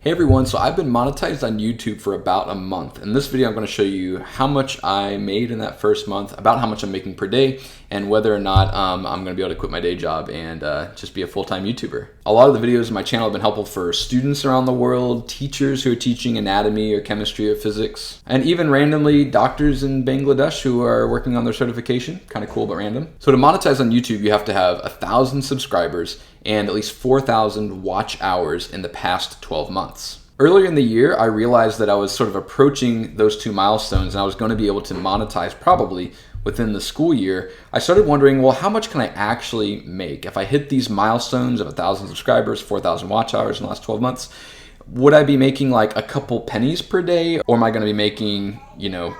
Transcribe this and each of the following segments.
Hey everyone, so I've been monetized on YouTube for about a month. In this video, I'm going to show you how much I made in that first month, about how much I'm making per day, and whether or not I'm going to be able to quit my day job and just be a full-time YouTuber. A lot of the videos in my channel have been helpful for students around the world, teachers who are teaching anatomy or chemistry or physics, and even randomly doctors in Bangladesh who are working on their certification. Kind of cool, but random. So to monetize on YouTube, you have to have 1,000 subscribers and at least 4,000 watch hours in the past 12 months. Earlier in the year, I realized that I was sort of approaching those two milestones and I was going to be able to monetize probably within the school year. I started wondering, well, how much can I actually make? If I hit these milestones of 1,000 subscribers, 4,000 watch hours in the last 12 months, would I be making like a couple pennies per day? Or am I going to be making, a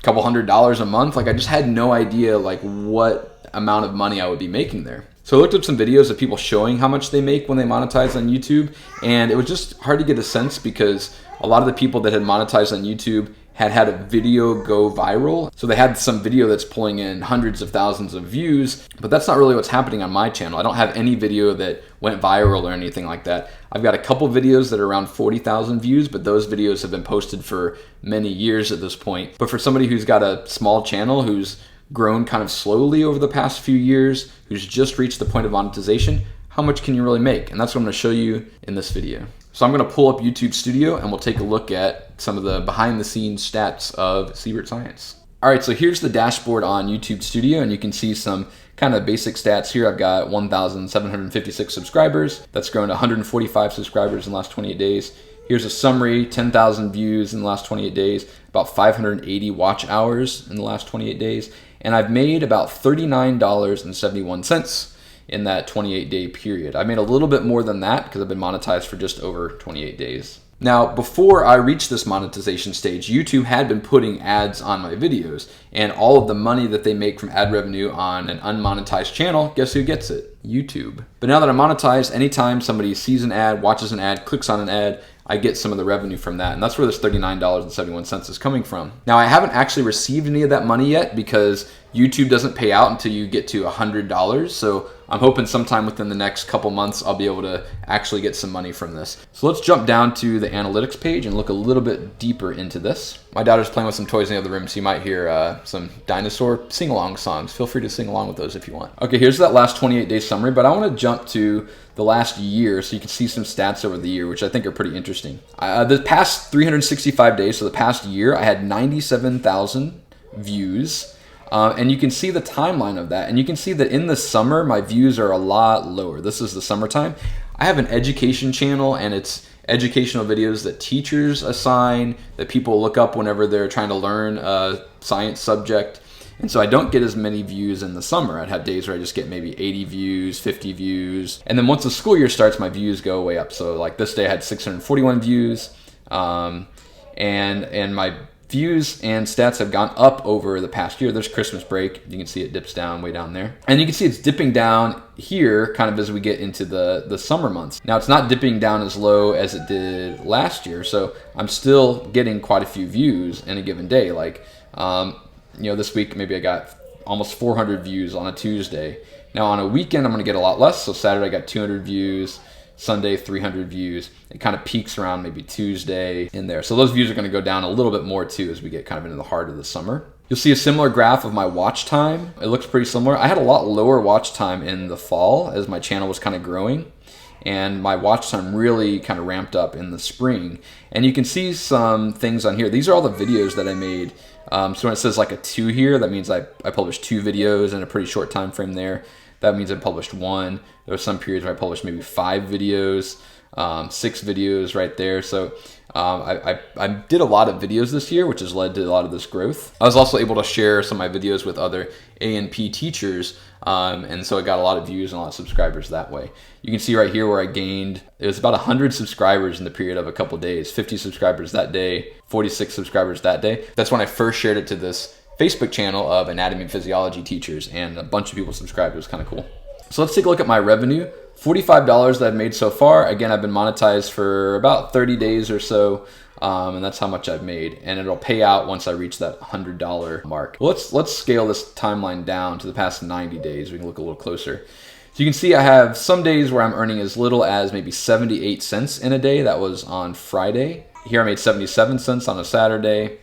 couple $100s a month? Like I just had no idea like what amount of money I would be making there. So I looked up some videos of people showing how much they make when they monetize on YouTube, and it was just hard to get a sense because a lot of the people that had monetized on YouTube had a video go viral. So they had some video that's pulling in hundreds of thousands of views, but that's not really what's happening on my channel. I don't have any video that went viral or anything like that. I've got a couple videos that are around 40,000 views, but those videos have been posted for many years at this point. But for somebody who's got a small channel, who's grown kind of slowly over the past few years, who's just reached the point of monetization, how much can you really make? And that's what I'm going to show you in this video. So I'm going to pull up YouTube Studio and we'll take a look at some of the behind the scenes stats of Siebert Science. All right, so here's the dashboard on YouTube Studio, and you can see some kind of basic stats here. I've got 1,756 subscribers. That's grown to 145 subscribers in the last 28 days. Here's a summary, 10,000 views in the last 28 days, about 580 watch hours in the last 28 days, and I've made about $39.71 in that 28-day period. I made a little bit more than that because I've been monetized for just over 28 days. Now, before I reached this monetization stage, YouTube had been putting ads on my videos, and all of the money that they make from ad revenue on an unmonetized channel, guess who gets it? YouTube. But now that I'm monetized, anytime somebody sees an ad, watches an ad, clicks on an ad, I get some of the revenue from that, and that's where this $39.71 is coming from. Now, I haven't actually received any of that money yet because YouTube doesn't pay out until you get to $100, so I'm hoping sometime within the next couple months I'll be able to actually get some money from this. So let's jump down to the analytics page and look a little bit deeper into this. My daughter's playing with some toys in the other room, so you might hear some dinosaur sing-along songs. Feel free to sing along with those if you want. Okay, here's that last 28-day summary, but I want to jump to the last year so you can see some stats over the year, which I think are pretty interesting. The past 365 days, so the past year, I had 97,000 views. And you can see the timeline of that. And you can see that in the summer, my views are a lot lower. This is the summertime. I have an education channel, and it's educational videos that teachers assign, that people look up whenever they're trying to learn a science subject. And so I don't get as many views in the summer. I'd have days where I just get maybe 80 views, 50 views. And then once the school year starts, my views go way up. So like this day I had 641 views. And my views and stats have gone up over the past year. There's Christmas break. You can see it dips down way down there. And you can see it's dipping down here kind of as we get into the summer months. Now it's not dipping down as low as it did last year. So I'm still getting quite a few views in a given day. Like, this week maybe I got almost 400 views on a Tuesday. Now on a weekend I'm going to get a lot less. So Saturday I got 200 views. Sunday, 300 views. It kind of peaks around maybe Tuesday in there. So those views are going to go down a little bit more too as we get kind of into the heart of the summer. You'll see a similar graph of my watch time. It looks pretty similar. I had a lot lower watch time in the fall as my channel was kind of growing, and my watch time really kind of ramped up in the spring. And you can see some things on here. These are all the videos that I made. So when it says like a 2 here, that means I published 2 videos in a pretty short time frame there. That means I published 1. There were some periods where I published maybe 5 videos, 6 videos right there. So I did a lot of videos this year, which has led to a lot of this growth. I was also able to share some of my videos with other A&P teachers, and so I got a lot of views and a lot of subscribers that way. You can see right here where I gained, it was about 100 subscribers in the period of a couple days, 50 subscribers that day, 46 subscribers that day. That's when I first shared it to this Facebook channel of anatomy and physiology teachers, and a bunch of people subscribed. It was kind of cool. So let's take a look at my revenue. $45 that I've made so far. Again, I've been monetized for about 30 days or so, and that's how much I've made. And it'll pay out once I reach that $100 mark. Well, let's scale this timeline down to the past 90 days. We can look a little closer. So you can see I have some days where I'm earning as little as maybe 78 cents in a day. That was on Friday. Here I made 77 cents on a Saturday,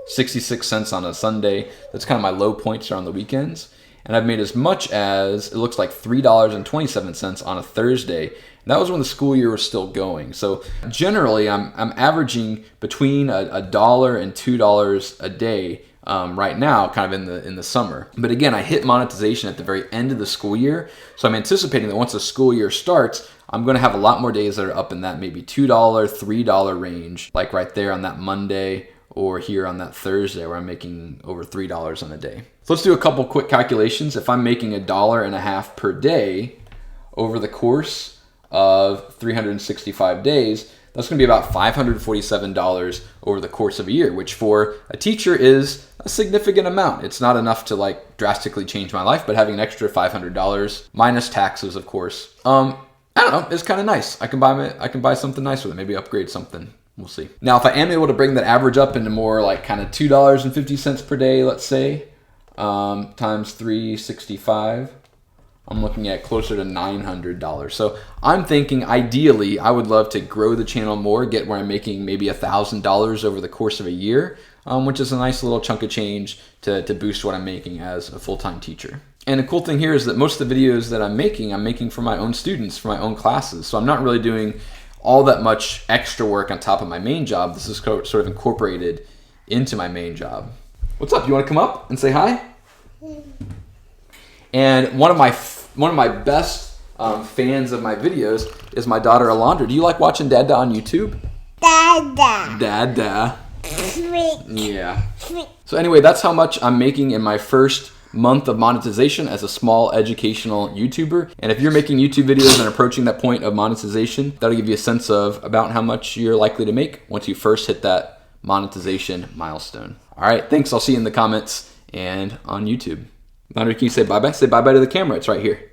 66 cents on a Sunday. That's kind of my low points are on the weekends. And I've made as much as, it looks like $3.27 on a Thursday. And that was when the school year was still going. So generally I'm averaging between $1 and $2 a day right now, kind of in the summer. But again, I hit monetization at the very end of the school year. So I'm anticipating that once the school year starts, I'm going to have a lot more days that are up in that maybe $2, $3 range, like right there on that Monday or here on that Thursday where I'm making over $3 on a day. So let's do a couple quick calculations. If I'm making $1.50 per day over the course of 365 days, that's going to be about $547 over the course of a year, which for a teacher is a significant amount. It's not enough to like drastically change my life, but having an extra $500 minus taxes, of course, I don't know, it's kind of nice. I can buy something nice with it, maybe upgrade something. We'll see. Now, if I am able to bring that average up into more like kind of $2.50 per day, let's say, times 365, I'm looking at closer to $900. So I'm thinking ideally I would love to grow the channel more, get where I'm making maybe $1,000 over the course of a year, which is a nice little chunk of change to boost what I'm making as a full-time teacher. And the cool thing here is that most of the videos that I'm making for my own students, for my own classes. So I'm not really doing all that much extra work on top of my main job. This is sort of incorporated into my main job. What's up? You want to come up and say hi? And one of my best fans of my videos is my daughter Alondra. Do you like watching Dada on YouTube? Dada. Dada. Sweet. Yeah. So anyway, that's how much I'm making in my first month of monetization as a small educational YouTuber. And if you're making YouTube videos and approaching that point of monetization, that'll give you a sense of about how much you're likely to make once you first hit that monetization milestone. All right, thanks. I'll see you in the comments and on YouTube. Alondra, can you say bye-bye? Say bye-bye to the camera. It's right here.